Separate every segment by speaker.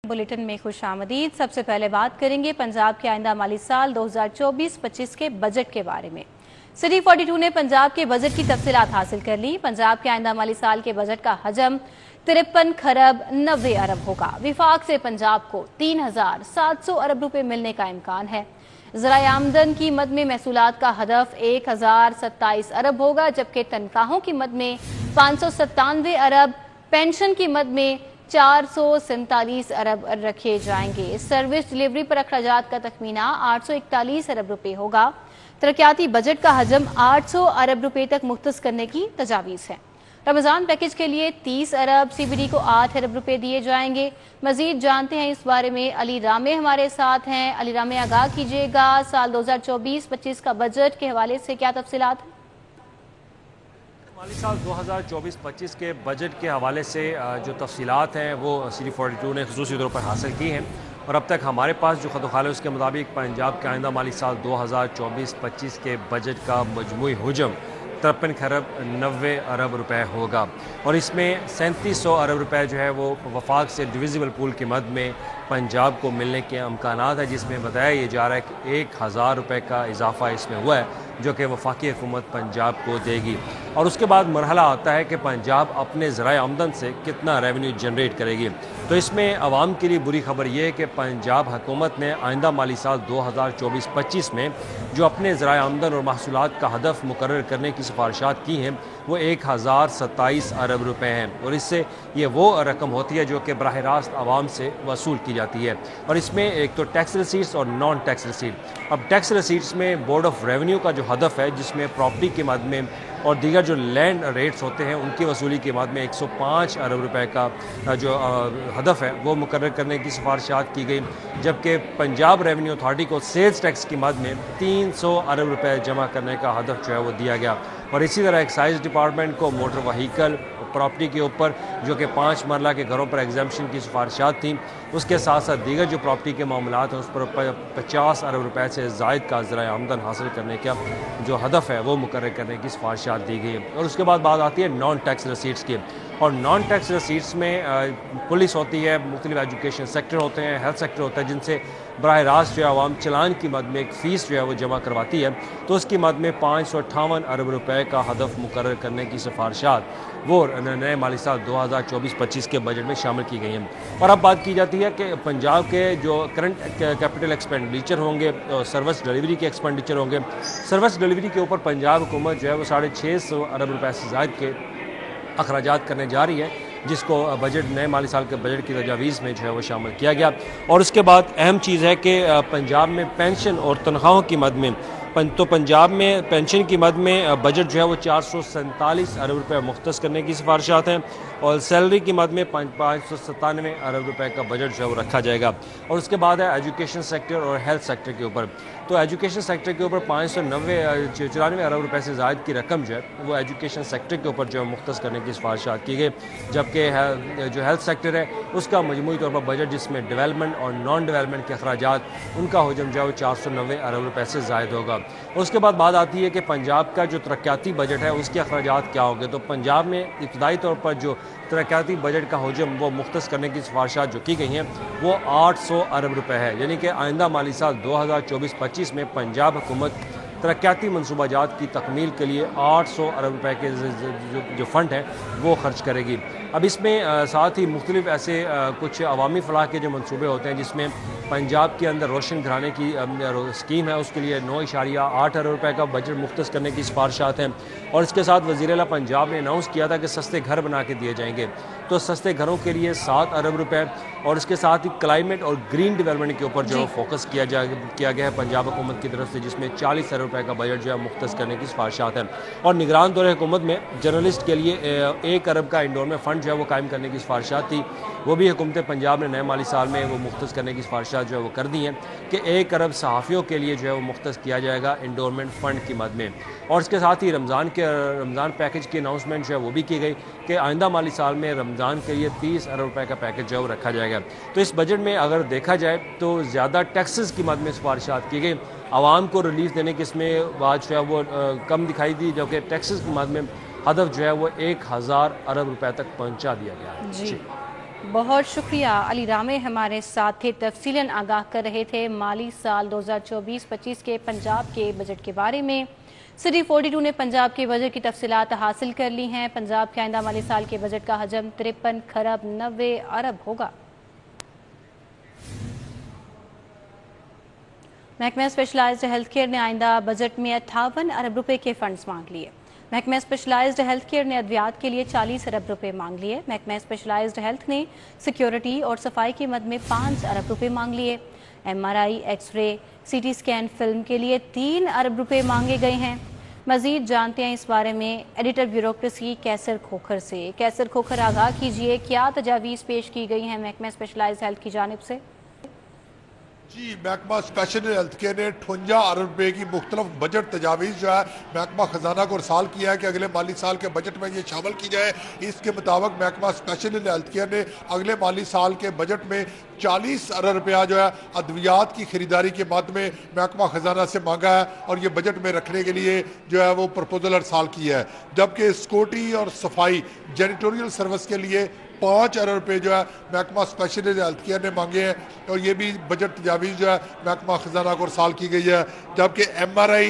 Speaker 1: Bulletin में खुश आमदीद। सबसे पहले बात करेंगे पंजाब के आइंदा माली साल 2024-25 के बजट के बारे में। सिटी 42 ने पंजाब के बजट की तफसीलात हासिल कर ली। पंजाब के आइंदा माली साल के बजट का हजम 53 खरब 90 अरब होगा। विफाक से पंजाब को 3,700 अरब रुपए मिलने का इम्कान है। ज़राए आमदन की मद में महसूलात का हदफ 1,027 अरब होगा, जबकि तनख्वाहों की मद में 597 अरब, पेंशन की मद में 447 अरब रखे जाएंगे। सर्विस डिलीवरी पर अखराजात का तखमीना 841 अरब रुपए होगा। तरक्याती बजट का हजम 800 अरब रुपए तक मुख्तस करने की तजावीज़ है। रमज़ान पैकेज के लिए 30 अरब, CBD को 8 अरब रुपए दिए जाएंगे। मजीद जानते हैं इस बारे में अली रामे हमारे साथ हैं। अली रामे, आगाह कीजिएगा, साल 2024-25 का बजट के हवाले से क्या तफसीलात?
Speaker 2: माली साल 2024-25 के बजट के हवाले से जो तफसीलात हैं वो सिटी 42 ने ख़ुसूसी तौर पर हासिल की हैं, और अब तक हमारे पास जो खतोखाल है उसके मुताबिक पंजाब के आइंदा माली साल 2024-25 के बजट का मजमूई हुजम 53 खरब 90 अरब रुपए होगा, और इसमें 3700 अरब रुपए जो है वो वफाक से डिविजिबल पूल की मद में पंजाब को मिलने के अमकानात है, जिसमें बताया ये जा रहा है कि 1000 रुपये का इजाफा इसमें हुआ है जो कि वफाकी हुकूमत पंजाब को देगी। और उसके बाद मरहला आता है कि पंजाब अपने ज़राए आमदन से कितना रेवेन्यू जनरेट करेगी। तो इसमें आवाम के लिए बुरी खबर यह है कि पंजाब हुकूमत ने आइंदा माली साल 2024-25 में जो अपने ज़राए आमदन और महसूलात का हदफ मुकर्रर करने की सिफारिशात की हैं वो 1027 अरब रुपए हैं, और इससे ये वो रकम होती है जो कि बराह रास्त आवाम से वसूल की जाती है। और इसमें एक तो टैक्स रिसीट्स और नॉन टैक्स रिसीट। अब टैक्स रिसीट्स में बोर्ड ऑफ रेवेन्यू का जो हदफ है, जिसमें प्रॉपर्टी की मद में और दीगर जो लैंड रेट्स होते हैं उनकी वसूली के बाद में 105 अरब रुपए का जो हदफ है वो मुकर्रर करने की सिफारिशात की गई, जबकि पंजाब रेवेन्यू अथॉरिटी को सेल्स टैक्स की मद में 300 अरब रुपए जमा करने का हदफ जो है वो दिया गया। और इसी तरह एक्साइज डिपार्टमेंट को मोटर व्हीकल प्रॉपर्टी के ऊपर जो कि 5 मरला के घरों पर एग्जाम्पशन की सिफारिशात थी, उसके साथ साथ दीगर जो प्रॉपर्टी के मामलात हैं उस पर 50 अरब रुपए से ज़ायद का ज़राए आमदन हासिल करने का जो हदफ है वो मुकर्रर करने की सिफारिशात दी गई है। और उसके बाद बात आती है नॉन टैक्स रसीट्स की, और नॉन टैक्स रसीट्स में पुलिस होती है, मुख्तलिफ एजुकेशन सेक्टर होते हैं, हेल्थ सेक्टर होता है, जिनसे बराह रास्त जो है आवाम चलान की मद में एक फ़ीस जो है वो जमा करवाती है, तो उसकी मद में 558 अरब रुपए का हदफ मुकर्रर करने की सिफारिशात वो नए माली साल 2024-25 के बजट में शामिल की गई हैं। और अब बात की जाती है कि पंजाब के जो करंट कैपिटल एक्सपेंडिचर होंगे, सर्विस डिलीवरी के एक्सपेंडिचर होंगे, सर्विस डिलीवरी के ऊपर पंजाब हुकूमत जो है वो 650 अरब रुपए से ज़ायद के अखराजात करने जा रही है, जिसको बजट नए माली साल के बजट की तजावीज़ में जो है वो शामिल किया गया। और उसके बाद अहम चीज़ है कि पंजाब में पेंशन और तनख्वाहों की मद में तो पंजाब में पेंशन की मद में बजट जो है वो 447 अरब रुपए मुख्तस करने की सिफारिशात हैं, और सैलरी की मद में 597 अरब रुपए का बजट जो है वो रखा जाएगा। और उसके बाद है एजुकेशन सेक्टर और हेल्थ सेक्टर के ऊपर, तो एजुकेशन सेक्टर के ऊपर 594 अरब रुपए से ज़ायद की रकम जो है वो एजुकेशन सेक्टर के ऊपर जो है मुख्तस करने की सिफारिशात की गई, जबकि जो हेल्थ सेक्टर है उसका मजमूई तौर पर बजट जिसमें डेवलपमेंट और नॉन डेवलपमेंट के अखराजात उनका हुजम जो है वो 490 अरब रुपए से ज़ायद होगा। उसके बाद बात आती है कि पंजाब का जो तरक्याती बजट है उसके अखराजात क्या होंगे। तो पंजाब में इब्तदाई तौर पर जो तरक्याती बजट का हुजम वो मुख्तस करने की सिफारिशात जो की गई हैं वो 800 अरब रुपए है, यानी कि आइंदा माली साल 2024-25 में पंजाब हुकूमत तरक्याती मनसूबाजात की तकमील के लिए 800 अरब रुपए के जो फ़ंड है वो खर्च करेगी। अब इसमें साथ ही मुख्तलिफ ऐसे कुछ अवामी फलाह के जो मनसूबे होते हैं, जिसमें पंजाब के अंदर रोशन घराने की स्कीम है, उसके लिए 9.8 अरब रुपए का बजट मुख्तस करने की सिफारिशात हैं। और इसके साथ वज़ीर आला पंजाब ने अनाउंस किया था कि सस्ते घर बना के दिए जाएंगे, तो सस्ते घरों के लिए 7 अरब रुपए, और इसके साथ ही क्लाइमेट और ग्रीन डेवलपमेंट के ऊपर जो फोकस किया गया है पंजाब हुकूमत की तरफ से, जिसमें 40 अरब रुपए का बजट जो है मुख्तस करने की सिफारिशात हैं। और निगरान दौरे हुकूमत में जर्नलिस्ट के लिए 1 अरब का इंडोरमेंट फ़ंड जो है वो कायम करने की सिफारिशात थी, वो भी हुकूमत पंजाब ने नए माली साल में वो मुख्तस करने की सिफारिशात जो है वो कर दी हैं कि 1 अरब सहाफ़ियों के लिए जो है वो मुख्तस किया जाएगा इंडोरमेंट फ़ंड की मद में। और इसके साथ ही रमज़ान पैकेज की अनाउंसमेंट जो है वो भी की गई कि आइंदा माली साल में रमज़ान के लिए 30 अरब रुपए का पैकेज जो है वो रखा जाएगा। तो इस बजट में अगर देखा जाए तो ज़्यादा टैक्सेस की मद में सिफारिशात की गई, आवाम को रिलीफ देने की इसमें बात जो है वो कम दिखाई दी, जबकि टैक्सेस की मद में हदफ जो है वो 1000 अरब रुपए तक पहुंचा दिया गया है।
Speaker 1: जी। बहुत शुक्रिया अली रामे, हमारे साथ थे, तफसीलन आगाह कर रहे थे माली साल 2024-25 के पंजाब के बजट के बारे में। सिटी 42 ने पंजाब के बजट की तफसीलात हासिल कर ली हैं। पंजाब के आइंदा माली साल के बजट का हजम 53 खरब 90 अरब होगा। महकमा स्पेशलाइज्ड हेल्थ केयर ने आइंदा बजट में 58 अरब रुपए के फंड्स मांग लिए। महकमा स्पेशलाइज्ड हेल्थ केयर ने अद्वियात के लिए 40 अरब रुपए मांग लिए। महकमा स्पेशलाइज्ड हेल्थ ने सिक्योरिटी और सफाई की मद में 5 अरब रुपए मांग लिए। MRI, x-ray, CT scan film के लिए 3 अरब रुपए मांगे गए हैं। मजीद जानते हैं इस बारे में एडिटर ब्यूरोक्रेसी कैसर खोखर से। कैसर खोखर, आगाह कीजिए, क्या तजावीज़ पेश की गई हैं महकमा स्पेशलाइज्ड हेल्थ की जानिब से?
Speaker 3: जी, महकमा स्पेशल हेल्थ केयर ने 58 अरब रुपए की मुख्तलिफ बजट तजावीज़ जो है महकमा खजाना को इरसाल किया है कि अगले माली साल के बजट में ये शामिल की जाए। इसके मुताबिक महकमा स्पेशल हेल्थ केयर ने अगले माली साल के बजट में 40 अरब रुपया जो है अद्वियात की खरीदारी के मद में महकमा खजाना से मांगा है और ये बजट में रखने के लिए जो है वो प्रपोजल इरसाल किया है। जबकि सिक्योरिटी और सफाई जेनिटोरियल सर्विस के लिए 5 अरब रुपये जो है महकमा स्पेशल हेल्थ केयर ने मांगे हैं और ये भी बजट तजावीज़ जो है महकमा खजाना को इरसाल की गई है। जबकि MRI,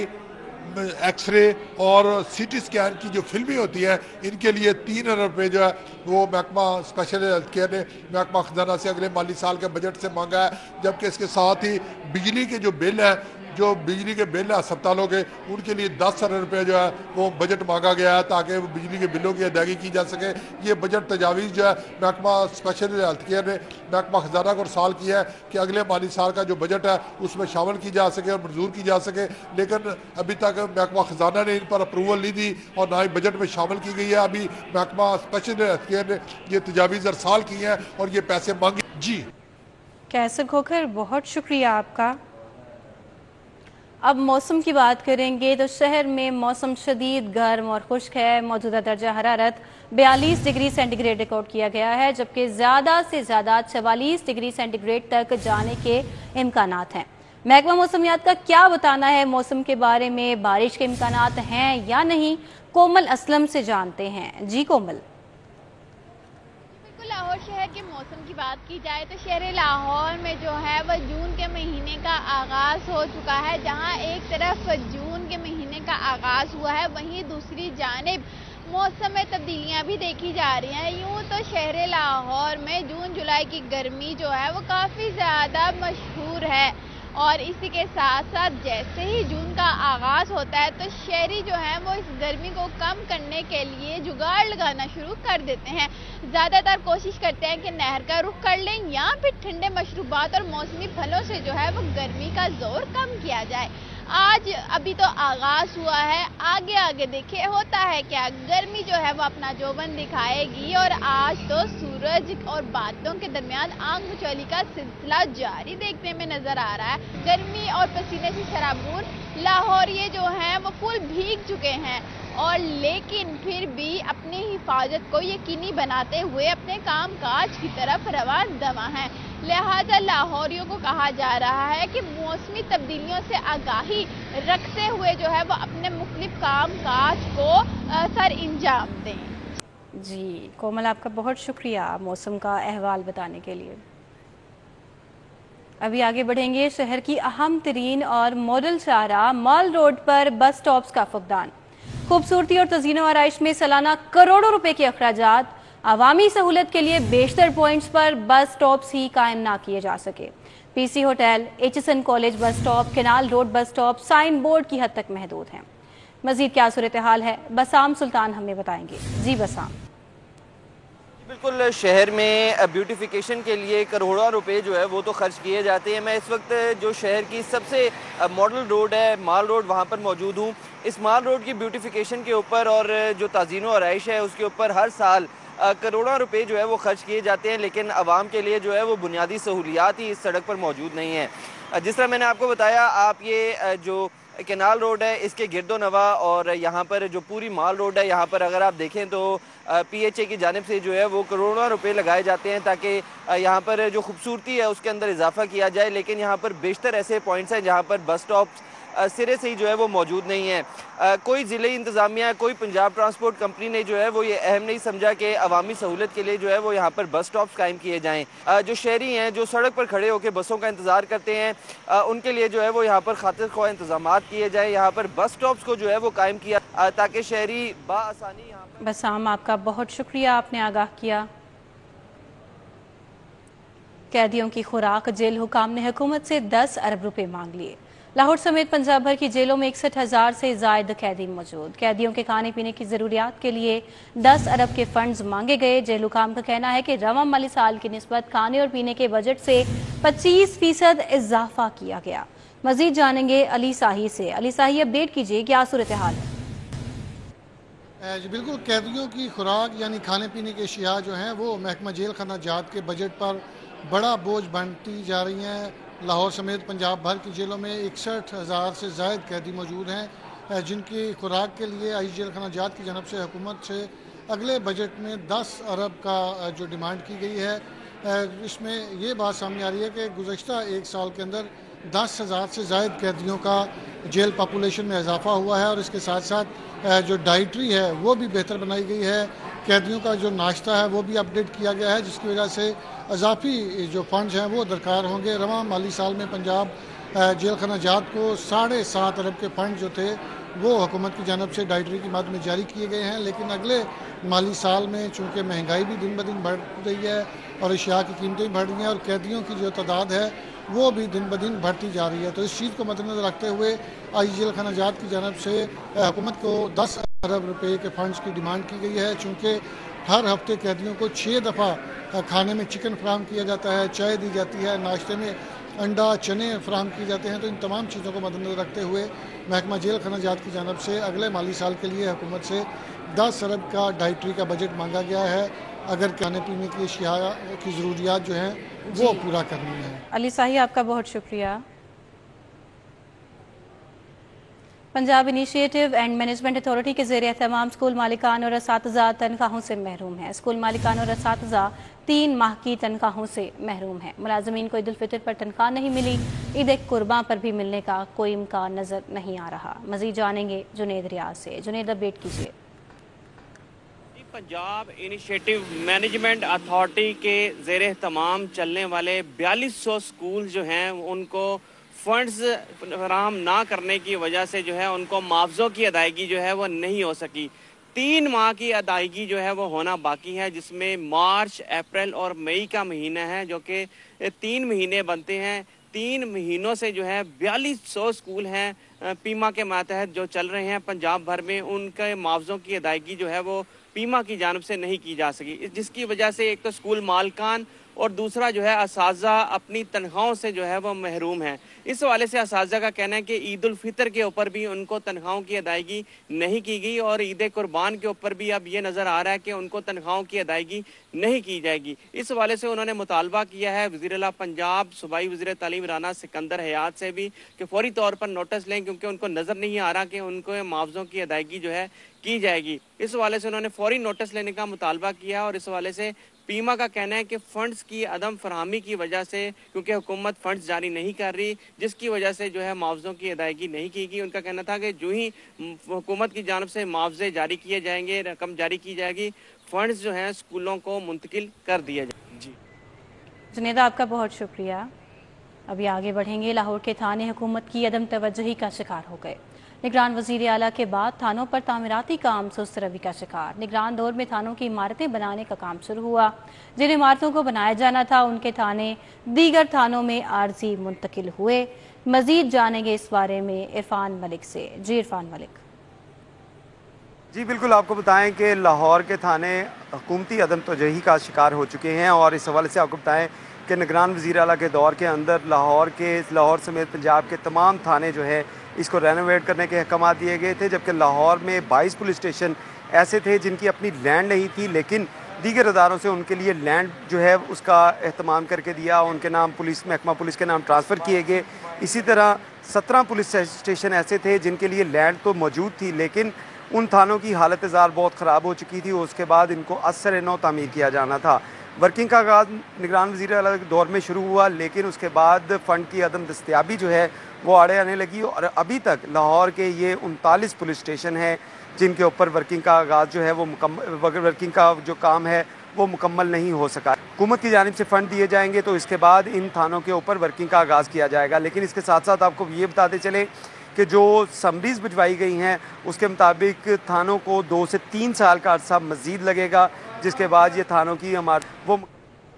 Speaker 3: एक्सरे और CT स्कैन की जो फिल्में होती हैं इनके लिए 3 अरब रुपये जो है वो महकमा स्पेशल हेल्थ केयर ने महकमा खजाना से अगले माली साल के बजट से मांगा है। जबकि इसके साथ ही बिजली के जो बिल हैं, जो बिजली के बिल अस्पतालों के, उनके लिए 10 अरब रुपये जो है वो बजट मांगा गया है ताकि बिजली के बिलों की अदायगी की जा सके। ये बजट तजावीज़ जो है महकमा स्पेशल हेल्थ केयर ने महकमा खजाना को इरसाल किया है कि अगले माली साल का जो बजट है उसमें शामिल की जा सके और मंजूर की जा सके। लेकिन अभी तक महकमा खजाना ने इन पर अप्रूवल नहीं दी और ना ही बजट में शामिल की गई है। अभी महकमा स्पेशल हेल्थ केयर ने ये तजावीज़ इरसाल की हैं और ये पैसे मांगे। जी
Speaker 1: कैसर खोखर, बहुत शुक्रिया आपका। अब मौसम की बात करेंगे तो शहर में मौसम शदीद गर्म और खुश्क है। मौजूदा दर्जा हरारत 42 डिग्री सेंटीग्रेड रिकॉर्ड किया गया है, जबकि ज़्यादा से ज़्यादा 44 डिग्री सेंटीग्रेड तक जाने के इम्कानात हैं। महकमा मौसमियात का क्या बताना है मौसम के बारे में, बारिश के इम्कानात हैं या नहीं? कोमल असलम से जानते हैं। जी कोमल।
Speaker 4: लाहौर शहर के मौसम की बात की जाए तो शहर लाहौर में जो है वह जून के महीने का आगाज़ हो चुका है। जहां एक तरफ जून के महीने का आगाज़ हुआ है, वहीं दूसरी जानिब मौसम में तब्दीलियां भी देखी जा रही हैं। यूं तो शहर लाहौर में जून जुलाई की गर्मी जो है वो काफ़ी ज़्यादा मशहूर है और इसी के साथ साथ जैसे ही जून का आगाज़ होता है तो शहरी जो हैं वो इस गर्मी को कम करने के लिए जुगाड़ लगाना शुरू कर देते हैं। ज़्यादातर कोशिश करते हैं कि नहर का रुख कर लें या फिर ठंडे मशरूबात और मौसमी फलों से जो है वो गर्मी का जोर कम किया जाए। आज अभी तो आगाज़ हुआ है, आगे आगे देखिए होता है क्या। गर्मी जो है वो अपना जोबन दिखाएगी और आज तो सूरज और बादलों के दरमियान आग मिचौली का सिलसिला जारी देखने में नजर आ रहा है। गर्मी और पसीने से शराबूर लाहौरिये जो हैं वो फुल भीग चुके हैं और लेकिन फिर भी अपनी हिफाजत को यकीनी बनाते हुए अपने काम काज की तरफ रवान दवा हैं। लिहाजा लाहौरियों को कहा जा रहा है कि मौसमी तब्दीलियों से आगाही रखते हुए जो है वो अपने मुख्तलिफ काम काज को सर इंजाम दें।
Speaker 1: जी कोमल, आपका बहुत शुक्रिया मौसम का अहवाल बताने के लिए। अभी आगे बढ़ेंगे। शहर की अहम तरीन और मॉडल शाहराह मॉल रोड पर बस स्टॉप्स का फुकदान। खूबसूरती और तज़ीनो आराइश में सालाना करोड़ों रुपए के अखराजात, आवामी सहूलत के लिए बेशतर पॉइंट्स पर बस स्टॉप्स ही कायम ना किए जा सके। PC hotel, HSN college bus stop, canal road bus stop sign board की हद तक महदूद हैं। मजीद क्या सूरत हाल है, बसाम सुल्तान हमें बताएंगे। जी बसाम।
Speaker 5: बिल्कुल, शहर में ब्यूटिफिकेशन के लिए करोड़ों रुपए जो है वो तो खर्च किए जाते हैं। मैं इस वक्त जो शहर की सबसे मॉडल रोड है, माल रोड, वहाँ पर मौजूद हूँ। इस माल रोड की ब्यूटिफिकेशन के ऊपर और जो ताज़ीनो आराइश है उसके ऊपर हर साल करोड़ों रुपए जो है वो खर्च किए जाते हैं, लेकिन आवाम के लिए जो है वो बुनियादी सहूलियात ही इस सड़क पर मौजूद नहीं है। जिस तरह मैंने आपको बताया, आप ये जो केनाल रोड है इसके गिरदो नवा और यहाँ पर जो पूरी माल रोड है, यहाँ पर अगर आप देखें तो PHA की जानिब से जो है वो करोड़ों रुपए लगाए जाते हैं ताकि यहाँ पर जो खूबसूरती है उसके अंदर इजाफा किया जाए। लेकिन यहाँ पर बेशतर ऐसे पॉइंट्स हैं जहाँ पर बस स्टॉप्स सिरे से ही जो है वो मौजूद नहीं है। कोई ज़िले इंतज़ामिया, कोई पंजाब ट्रांसपोर्ट कंपनी ने जो है वो ये अहम नहीं समझा कि अवामी सहूलत के लिए जो है वो यहाँ पर बस स्टॉप्स कायम किए जाएँ। जो शहरी हैं, जो सड़क पर खड़े होकर बसों का इंतज़ार करते हैं, उनके लिए जो है वो यहाँ पर खातिर ख्वाह इंतज़ाम किए जाए। यहाँ पर बस स्टॉप्स को जो है वो कायम किया ताकि शहरी बाआसानी यहाँ पर।
Speaker 1: बसाम, आपका बहुत शुक्रिया, आपने आगाह किया। कैदियों की खुराक, जेल हुकाम ने हुकूमत से 10 अरब रुपए मांग लिए। लाहौर समेत पंजाब भर की जेलों में 61,000 से जायद कैदी मौजूद। कैदियों के खाने पीने की जरूरियात के लिए 10 अरब के फंड्स मांगे गए। जेल हुकाम का कहना है कि रवा माली साल की निस्बत खाने और पीने के बजट से 25% इजाफा किया गया। मजीद जानेंगे अली साही से। अली साही, अपडेट कीजिए, क्या सूरत हाल है?
Speaker 6: जी बिल्कुल, कैदियों की खुराक यानी खाने पीने के अशिया जो हैं वो महकमा जेल खाना जात के बजट पर बड़ा बोझ बनती जा रही हैं। लाहौर समेत पंजाब भर की जेलों में 61,000 से ज़ायद कैदी मौजूद हैं, जिनकी खुराक के लिए आई जेल खाना जात की जानब से हुकूमत से अगले बजट में 10 अरब का जो डिमांड की गई है। इसमें ये बात सामने आ रही है कि गुज़श्ता एक साल के अंदर 10,000 से ज़ायद कैदियों का जेल पॉपुलेशन में इजाफा हुआ है और इसके साथ साथ जो डाइटरी है वो भी बेहतर बनाई गई है। कैदियों का जो नाश्ता है वो भी अपडेट किया गया है, जिसकी वजह से अजाफी जो फंड्स हैं वो दरकार होंगे। रवां माली साल में पंजाब जेल खाना जात को 7.5 अरब के फंड जो थे वो हुकूमत की जानब से डाइटरी की मद में जारी किए गए हैं, लेकिन अगले माली साल में चूँकि महंगाई भी दिन ब दिन बढ़ रही है और अशिया की कीमतें भी बढ़ रही हैं और कैदियों की जो तादाद है वो भी दिन ब दिन बढ़ती जा रही है, तो इस चीज़ को मद्देनज़र रखते हुए आई जेल खाना जात की जानब से हुकूमत को 10 अरब रुपए के फंड्स की डिमांड की गई है। चूँकि हर हफ्ते कैदियों को 6 दफ़ा खाने में चिकन फराहम किया जाता है, चाय दी जाती है, नाश्ते में अंडा चने फराहम किए जाते हैं, तो इन तमाम चीज़ों को मद्देनज़र रखते हुए महकमा जेल खाना जात की जानब से अगले माली साल के लिए हुकूमत से 10 अरब का डाइटरी का बजट मांगा गया है, अगर खाने पीने की अशिया की ज़रूरियात जो हैं वो पूरा करनी है।
Speaker 1: अली साही, आपका बहुत शुक्रिया। Punjab initiative and management authority के ज़ेर एहतमाम स्कूल मालिकान और असातिज़ा तनख्वाहों से महरूम हैं। स्कूल मालिकान और असातिज़ा 3 माह की तनख्वाहों से महरूम हैं। मुलाजमीन को ईद उल फितर पर तनख्वाह नहीं मिली, ईद कुर्बां पर भी मिलने का कोई इम्कान नज़र नहीं आ रहा। मज़ीद जानेंगे जुनेद रियाज से। जुनेद, अपडेट कीजिए।
Speaker 7: पंजाब इनिशिएटिव मैनेजमेंट अथॉरिटी के ज़ेर एहतमाम चलने वाले 4200 स्कूल जो हैं उनको फंड्स फराहम ना करने की वजह से जो है उनको मुआवज़ों की अदायगी जो है वो नहीं हो सकी। 3 माह की अदायगी जो है वो होना बाकी है, जिसमें मार्च, अप्रैल और मई का महीना है, जो कि 3 महीने बनते हैं। 3 महीनों से जो है 4200 स्कूल हैं पीमा के मातहत जो चल रहे हैं पंजाब भर में, उनके मुआवज़ों की अदायगी जो है वो पीमा की जानब से नहीं की जा सकी, जिसकी वजह से एक तो स्कूल मालकान और दूसरा जो है असातिज़ा अपनी तनख्वाहों से जो है वो महरूम है। इस हवाले से असातिज़ा का कहना है कि ईद उल फितर के ऊपर भी उनको तनख्वाहों की अदायगी नहीं की गई और ईद कुर्बान के ऊपर भी अब ये नज़र आ रहा है कि उनको तनख्वाहों की अदायगी नहीं की जाएगी। इस हवाले से उन्होंने मुतालबा किया है वज़ीर आला पंजाब सूबाई वज़ीर तालीम राना सिकंदर हयात से भी कि फौरी तौर पर नोटिस लें, क्योंकि उनको नज़र नहीं आ रहा कि उनको मुआवज़ों की अदायगी जो है की जाएगी। इस हवाले से उन्होंने फौरी नोटिस लेने का मुतालबा किया है और इस हवाले से पीमा का कहना है कि फंड्स की अदम फरहमी की वजह से, क्योंकि हुकूमत फंड्स जारी नहीं कर रही, जिसकी वजह से जो है मुआवज़ों की अदायगी नहीं की गई। उनका कहना था कि जो ही हुकूमत की जानब से मुआवजे जारी किए जाएंगे, रकम जारी की जाएगी, फंड्स जो हैं स्कूलों को मुंतकिल कर दिया जाए। जी
Speaker 1: जुनेद, आपका बहुत शुक्रिया। अभी आगे बढ़ेंगे। लाहौर के थाने हुकूमत की अदम तवज्जुही का शिकार हो गए। निगरान वज़ीर आला के बाद थानों पर तामीराती काम सुस्त रवि का शिकार। निगरान दौर में थानों की इमारतें बनाने का काम शुरू हुआ। जिन इमारतों को बनाया जाना था उनके थाने दीगर थानों में आर्जी मुंतकिल हुए। मजीद जानेंगे इस बारे में इरफान मलिक से। जी इरफान मलिक।
Speaker 8: जी बिल्कुल, आपको बताएं कि लाहौर के थाने हुकूमती अदम तवज्जुही का शिकार हो चुके हैं और इस हवाले से आपको बताएं कि निगरान वज़ीर आला के दौर के अंदर लाहौर समेत पंजाब के तमाम थाने जो है इसको रेनोवेट करने के अहकाम दिए गए थे, जबकि लाहौर में 22 पुलिस स्टेशन ऐसे थे जिनकी अपनी लैंड नहीं थी, लेकिन दीगर अदारों से उनके लिए लैंड जो है उसका एहतमाम करके दिया, उनके नाम महकमा पुलिस के नाम ट्रांसफ़र किए गए। इसी तरह 17 पुलिस स्टेशन ऐसे थे जिनके लिए लैंड तो मौजूद थी, लेकिन उन थानों की हालत ज़ार बहुत ख़राब हो चुकी थी, उसके बाद इनको असर नौ तामीर किया जाना था। वर्किंग का आगाज़ निगरान वज़ीर आला के दौर में शुरू हुआ, लेकिन उसके बाद फ़ंड की अदम दस्तयाबी जो है وہ آڑے آنے لگی اور ابھی تک لاہور کے یہ 39 پولیس اسٹیشن ہیں جن کے اوپر ورکنگ کا آغاز جو ہے وہ ورکنگ کا جو کام ہے وہ مکمل نہیں ہو سکا۔ حکومت کی جانب سے فنڈ دیے جائیں گے تو اس کے بعد ان تھانوں کے اوپر ورکنگ کا آغاز کیا جائے گا، لیکن اس کے ساتھ ساتھ آپ کو یہ بتاتے چلیں کہ جو سمریز بھجوائی گئی ہیں اس کے مطابق تھانوں کو 2 سے 3 سال کا عرصہ مزید لگے گا، جس کے بعد یہ تھانوں کی وہ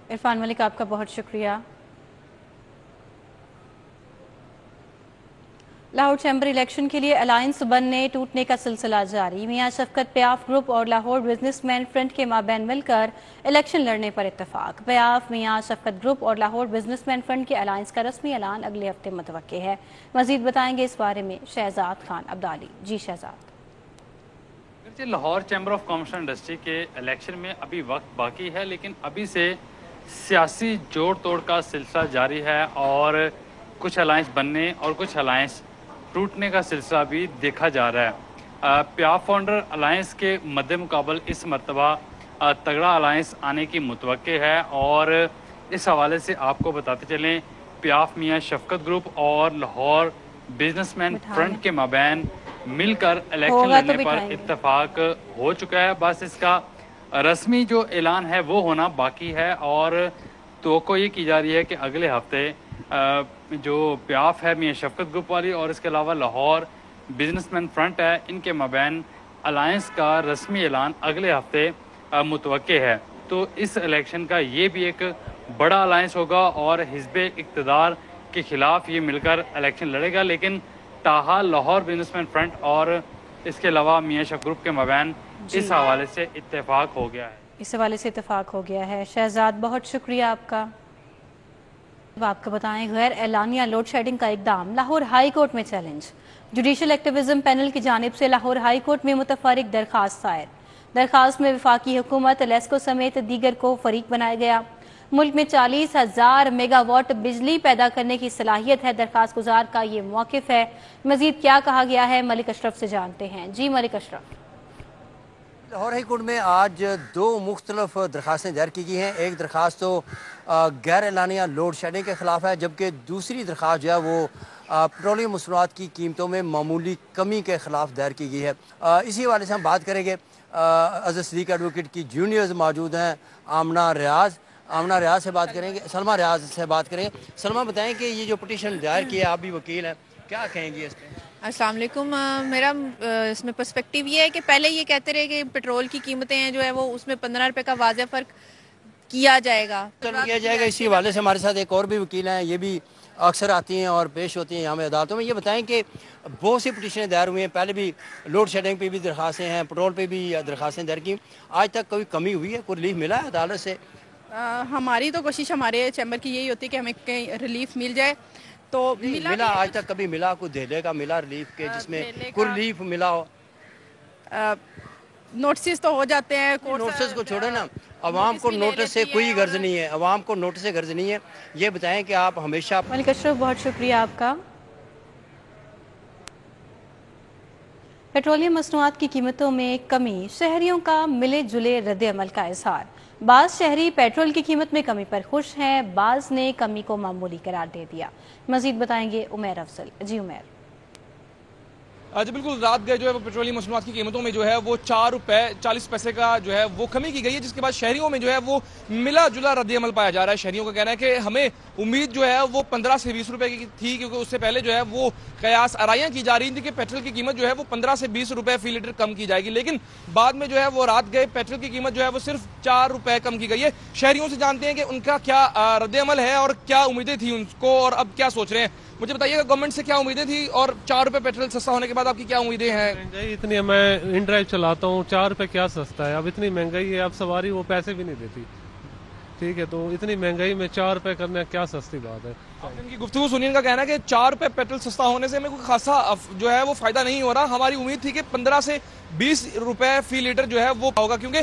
Speaker 1: عرفان ملک آپ کا بہت شکریہ۔ لاہور چیمبر الیکشن کے لیے الائنس بننے ٹوٹنے کا سلسلہ جاری، میاں شفقت پیاف گروپ اور لاہور بزنس مین فرنٹ کے مابین مل کر الیکشن لڑنے پر اتفاق۔ پیاف، میاں شفقت گروپ اور لاہور بزنس مین فرنٹ کے الائنس کا رسمی اعلان اگلے ہفتے متوقع ہے۔ مزید بتائیں گے اس بارے میں شہزاد خان عبدالی۔ جی Shahzad.
Speaker 9: Lahore chamber of commerce and industry کے الیکشن میں ابھی وقت باقی ہے، لیکن ابھی سے سیاسی جوڑ توڑ کا سلسلہ جاری ہے اور کچھ الائنس بننے اور کچھ الائنس ٹوٹنے کا سلسلہ بھی دیکھا جا رہا ہے۔ پیاف فاؤنڈر الائنس کے مد مقابل اس مرتبہ تگڑا الائنس آنے کی متوقع ہے، اور اس حوالے سے آپ کو بتاتے چلیں پیاف میاں شفقت گروپ اور لاہور بزنس مین فرنٹ کے مابین مل کر الیکشن لڑنے پر اتفاق ہو چکا ہے۔ بس اس کا رسمی جو اعلان ہے وہ ہونا باقی ہے، اور توقع یہ کی جا رہی ہے کہ اگلے ہفتے جو پیاف ہے میاں شفقت گروپ والی اور اس کے علاوہ لاہور بزنس مین فرنٹ ہے، ان کے مابین الائنس کا رسمی اعلان اگلے ہفتے متوقع ہے۔ تو اس الیکشن کا یہ بھی ایک بڑا الائنس ہوگا اور حزب اقتدار کے خلاف یہ مل کر الیکشن لڑے گا، لیکن تاحال لاہور بزنس مین فرنٹ اور اس کے علاوہ میاں شفقت گروپ کے مابین اس حوالے سے اتفاق ہو گیا ہے۔
Speaker 1: اس حوالے سے اتفاق ہو گیا ہے۔ شہزاد بہت شکریہ آپ کا۔ آپ کو بتائیں غیر اعلانیہ لوڈ شیڈنگ کا اقدام لاہور ہائی کورٹ میں چیلنج۔ جوڈیشل ایکٹیویزم پینل کی جانب سے لاہور ہائی کورٹ میں متفرق درخواست دائر۔ درخواست میں وفاقی حکومت لیسکو سمیت دیگر کو فریق بنایا گیا۔ ملک میں 40,000 میگا واٹ بجلی پیدا کرنے کی صلاحیت ہے، درخواست گزار کا یہ موقف ہے۔ مزید کیا کہا گیا ہے ملک اشرف سے جانتے ہیں۔ جی ملک اشرف۔
Speaker 10: لاہور ہائی کورٹ میں آج 2 مختلف درخواستیں دائر کی گئی ہیں۔ ایک درخواست تو غیر اعلانیہ لوڈ شیڈنگ کے خلاف ہے، جبکہ دوسری درخواست جو ہے وہ پیٹرولیم مصنوعات کی قیمتوں میں معمولی کمی کے خلاف دائر کی گئی ہے۔ اسی حوالے سے ہم بات کریں گے، اظہر صدیق ایڈوکیٹ کی جونیئرز موجود ہیں، آمنہ ریاض سے بات کریں گے، سلمہ ریاض سے بات کریں گے۔ سلمہ بتائیں کہ یہ جو پٹیشن دائر کی ہے، آپ بھی وکیل ہیں، کیا کہیں گے اس پہ؟
Speaker 11: السلام علیکم۔ میرا اس میں پرسپیکٹیو یہ ہے کہ پہلے یہ کہتے رہے کہ پیٹرول کی قیمتیں ہیں جو ہے وہ اس میں 15 روپے کا واضح فرق کیا جائے گا۔
Speaker 10: اسی حوالے سے ہمارے ساتھ ایک اور بھی وکیل ہیں، یہ بھی اکثر آتی ہیں اور پیش ہوتی ہیں یہاں میں عدالتوں میں۔ یہ بتائیں کہ بہت سی پٹیشنیں دائر ہوئی ہیں، پہلے بھی لوڈ شیڈنگ پہ بھی درخواستیں ہیں، پیٹرول پہ بھی درخواستیں دائر کی، آج تک کوئی کمی ہوئی ہے، کوئی ریلیف ملا ہے عدالت سے؟
Speaker 11: ہماری تو کوشش ہمارے چیمبر کی یہی ہوتی ہے کہ ہمیں کہیں ریلیف مل جائے، تو
Speaker 10: ملا آج تک کبھی ملا کوئی دہلے کا ملا ریلیف کے جس میں کوئی ریلیف ملا ہو؟
Speaker 11: نوٹسز تو ہو جاتے ہیں،
Speaker 10: نوٹسز کو چھوڑے نا، عوام کو نوٹس سے کوئی غرض نہیں ہے، عوام کو نوٹس سے غرض نہیں ہے۔ یہ بتائیں کہ آپ ہمیشہ
Speaker 1: ملک اشرف بہت شکریہ آپ کا۔ پیٹرولیم مصنوعات کی قیمتوں میں کمی، شہریوں کا ملے جلے رد عمل کا اظہار۔ بعض شہری پیٹرول کی قیمت میں کمی پر خوش ہیں، بعض نے کمی کو معمولی قرار دے دیا۔ مزید بتائیں گے عمیر افضل۔ جی عمیر۔
Speaker 12: جی بالکل، رات گئے جو ہے وہ پیٹرولیم مصنوعات کی قیمتوں میں جو ہے وہ 4 روپے 40 پیسے کا جو ہے وہ کمی کی گئی ہے، جس کے بعد شہریوں میں جو ہے وہ ملا جلا رد عمل پایا جا رہا ہے۔ شہریوں کا کہنا ہے کہ ہمیں امید جو ہے وہ 15 سے 20 روپے کی تھی، کیونکہ اس سے پہلے جو ہے وہ قیاس آرائیاں کی جا رہی تھی کہ پیٹرول کی قیمت جو ہے وہ 15 سے 20 روپے فی لیٹر کم کی جائے گی، لیکن بعد میں جو ہے وہ رات گئے پیٹرول کی قیمت جو ہے وہ صرف 4 روپے کم کی گئی ہے۔ شہریوں سے جانتے ہیں کہ ان کا کیا رد عمل ہے اور کیا امیدیں تھیں ان کو، اور اب کیا سوچ رہے ہیں۔ مجھے بتائیے گا گورنمنٹ سے کیا امیدیں تھیں، اور 4 روپے پیٹرول سستا ہونے کے بعد آپ کی کیا امیدیں ہیں؟
Speaker 13: مہنگائی اتنی ہے، میں ان ڈرائیو چلاتا ہوں، 4 روپے کیا سستا ہے، اب اتنی مہنگائی ہے، اب سواری وہ پیسے بھی نہیں دیتی، ٹھیک ہے، تو اتنی مہنگائی میں 4 روپے کرنا کیا سستی بات ہے۔
Speaker 12: ان کی گفتگو سنیے، ان کا کہنا ہے کہ 4 روپے پیٹرول سستا ہونے سے ہمیں کوئی خاصا جو ہے وہ فائدہ نہیں ہو رہا، ہماری امید تھی کہ 15 سے 20 روپے فی لیٹر جو ہے وہ ہوگا، کیونکہ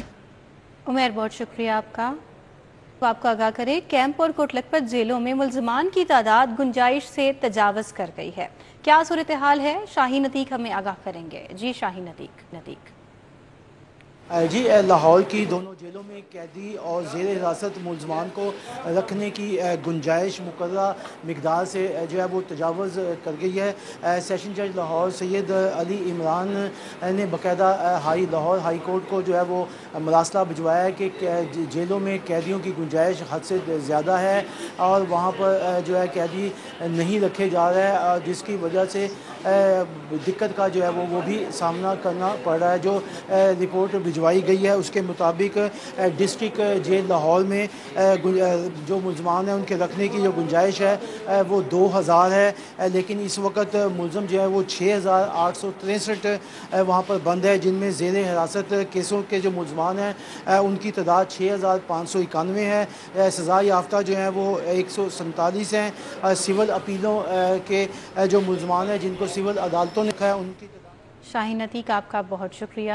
Speaker 1: عمیر بہت شکریہ آپ کا۔ آپ کو آگاہ کرے، کیمپ اور کوٹ لکھپت جیلوں میں ملزمان کی تعداد گنجائش سے تجاوز کر گئی ہے۔ کیا صورتحال ہے؟ شاہین عتیق ہمیں آگاہ کریں گے۔ جی شاہین عتیق۔
Speaker 14: جی لاہور کی دونوں جیلوں میں قیدی اور زیر حراست ملزمان کو رکھنے کی گنجائش مقررہ مقدار سے جو ہے وہ تجاوز کر گئی ہے۔ سیشن جج لاہور سید علی عمران نے باقاعدہ لاہور ہائی کورٹ کو جو ہے وہ مراسلہ بھجوایا ہے کہ جیلوں میں قیدیوں کی گنجائش حد سے زیادہ ہے اور وہاں پر جو ہے قیدی نہیں رکھے جا رہے ہیں، جس کی وجہ سے دقت کا جو ہے وہ بھی سامنا کرنا پڑ رہا ہے۔ جو رپورٹ بھجوائی گئی ہے اس کے مطابق ڈسٹرکٹ جیل لاہور میں جو ملزمان ہیں ان کے رکھنے کی جو گنجائش ہے وہ 2000 ہے، لیکن اس وقت ملزم جو ہے وہ 6863 وہاں پر بند ہے، جن میں زیر حراست کیسوں کے جو ملزمان ہیں ان کی تعداد 6591 ہے، سزا یافتہ جو ہیں وہ 147 ہیں، سول اپیلوں کے جو ملزمان ہیں جن کو سول عدالتوں نے کہا ہے ان کی۔
Speaker 1: شاہین عتیق آپ کا بہت شکریہ۔